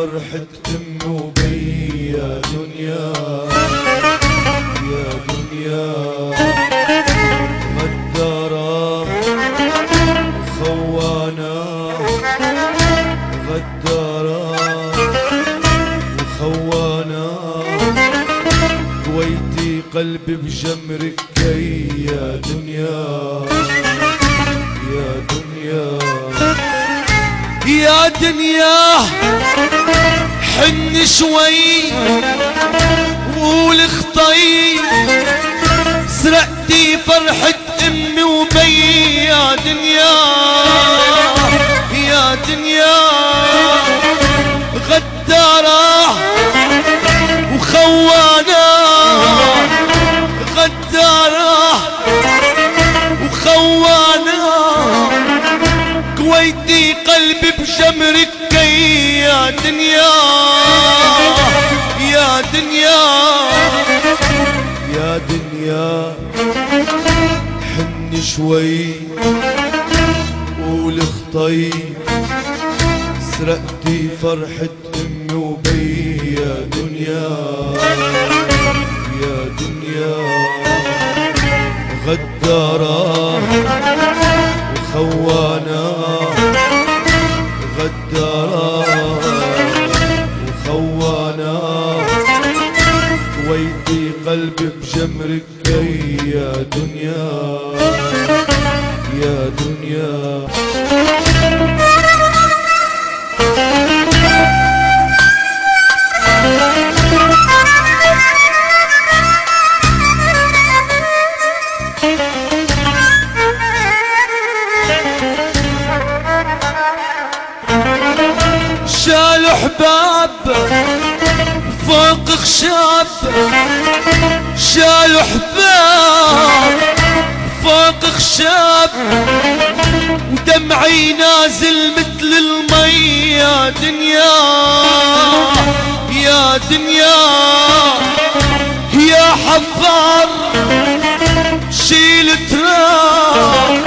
فرحة أمي وبي يا دنيا يا دنيا غدارة خوانا غدارة وخوانا كويتي قلبي بجمرك كي يا دنيا يا دنيا يا دنيا حن شوي قول اخطي سرقتي فرحة امي وبي يا دنيا يا دنيا غدارة وخوانا غدارة وخوانا كويتي قلبي بجمرك كي يا دنيا يا دنيا يا دنيا حن شوي قول اخطي سرقتي فرحة امي وبي يا دنيا يا دنيا غدارة وخوانا غدارة وخوانا كويتي قلبي بجمرك كي يا دنيا يا دنيا شالوا حباب فوق خشاب شالوا حباب فوق خشاب ودمعي نازل مثل المي يا دنيا يا دنيا يا حفار شيل تراب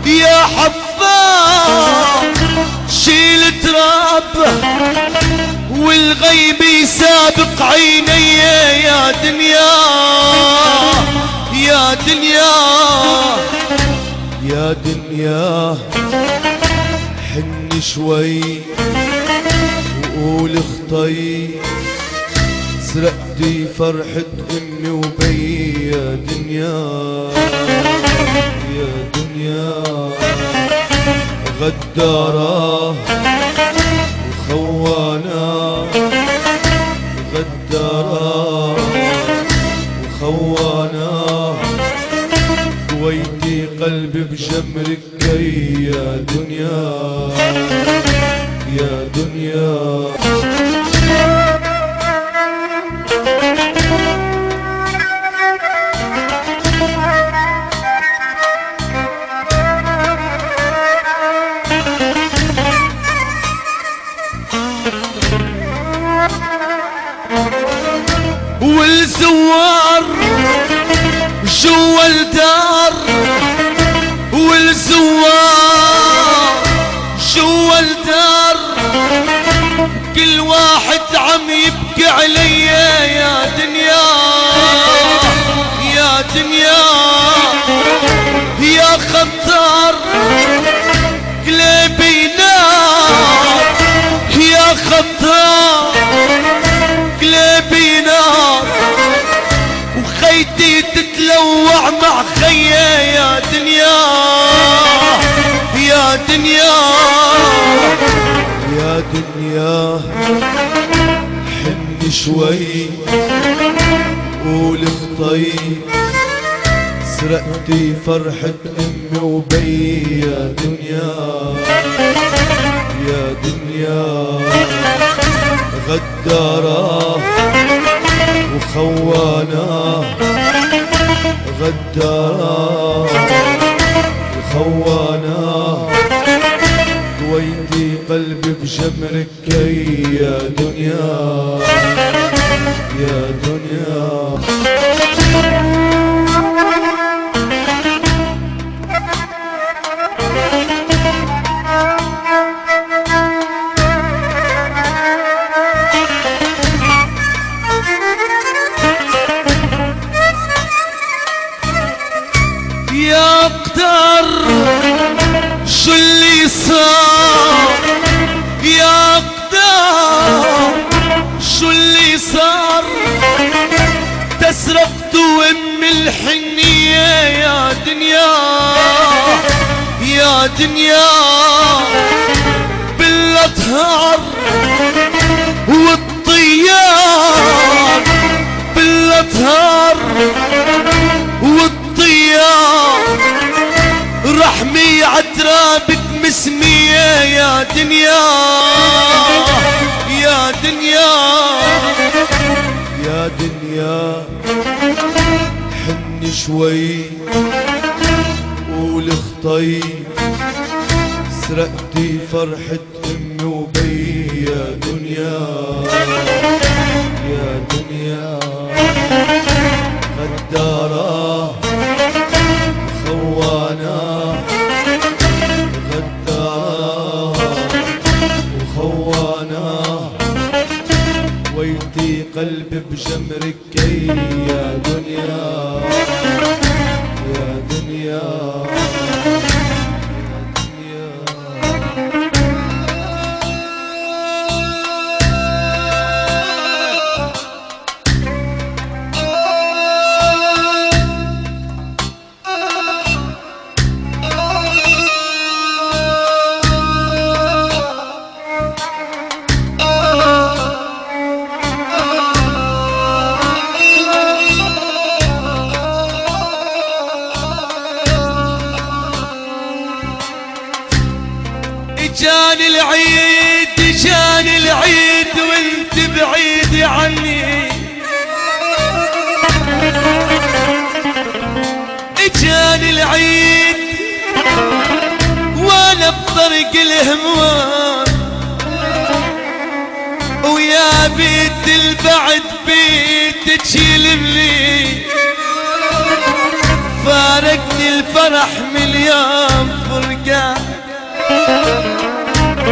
يا حفار شيل تراب والغيب يسابق عيني يا دنيا يا دنيا يا دنيا حن شوي وقول اخطي سرقتي فرحة امي وبي يا دنيا يا دنيا غدارة وخوانا غدارة وخوانا كويتي قلبي بجمرك كي يا دنيا يا دنيا والزوار جوا الدار والزوار جوا الدار كل واحد عم يبكي علي يا دنيا يا دنيا يا خطار قلبي نار يا خطار قلبي نار وخيتي تتلوع مع خيه يا دنيا يا دنيا يا دنيا حن شوي قول اخطي سرقتي فرحة امي وبي يا دنيا يا دنيا غدارة وخوانا غدارة وخوانا كويتي قلبي بجمرك كي يا دنيا يا دنيا يا قدر شو اللي صار، يا قدر شو اللي صار، تسرقت ام الحنية يا دنيا، يا دنيا بالأطهار والطيار، بالأطهار والطيار، رحمي عترابك مسمية يا دنيا، يا دنيا يا دنيا حني شوي قول اخطي، سرقتي فرحة امي وبي يا دنيا، يا دنيا غدارة خوانة، غدارة وخوانة، ويتي قلبي بجمرك يا دنيا، يا دنيا جاني العيد، جاني العيد وانت بعيد عني، جاني العيد وانا بطريق الهموم، ويا بيت البعد بيتك يلملي، فارقني الفرح من اليوم فرقان،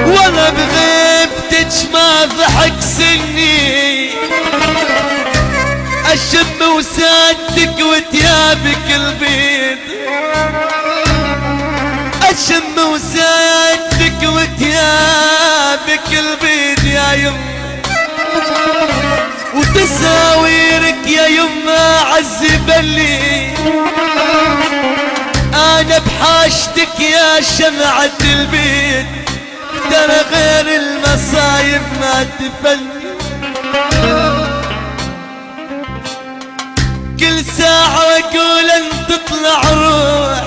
وانا بغيبتك ما ضحك سني، اشم وسادتك وتيابك البيض، اشم وسادتك وتيابك البيض يا يم، وتساويرك يا يما عذبني، انا بحاجتك يا شمعة البيت، ترى غير المصايب ما تفني، كل ساعة اقول ان تطلع روح،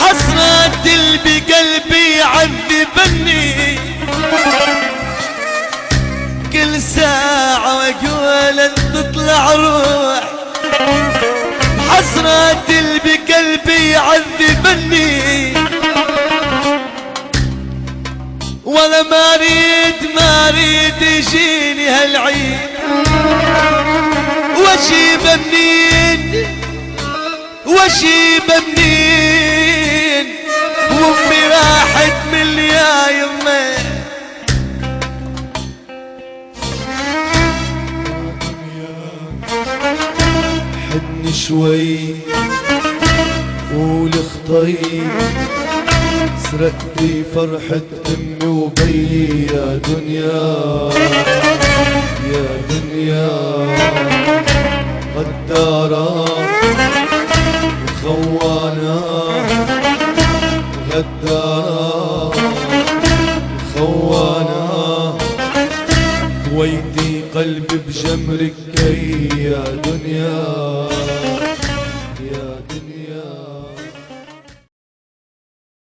حسرات اللي بقلبي يعذبني، كل ساعة اقول ان تطلع روح، حسرات اللي بقلبي يعذبني، ولا ما اريد يجيني هالعيد، واجيب منين واجيب منين، وامي راحت من يا يمي، حدني شوي قول اخطي، سرقتي فرحة امي وبي يا دنيا، يا دنيا غدارة وخوانة، غدارة خوانة، ويدي قلبي بجمرك يا دنيا، يا دنيا.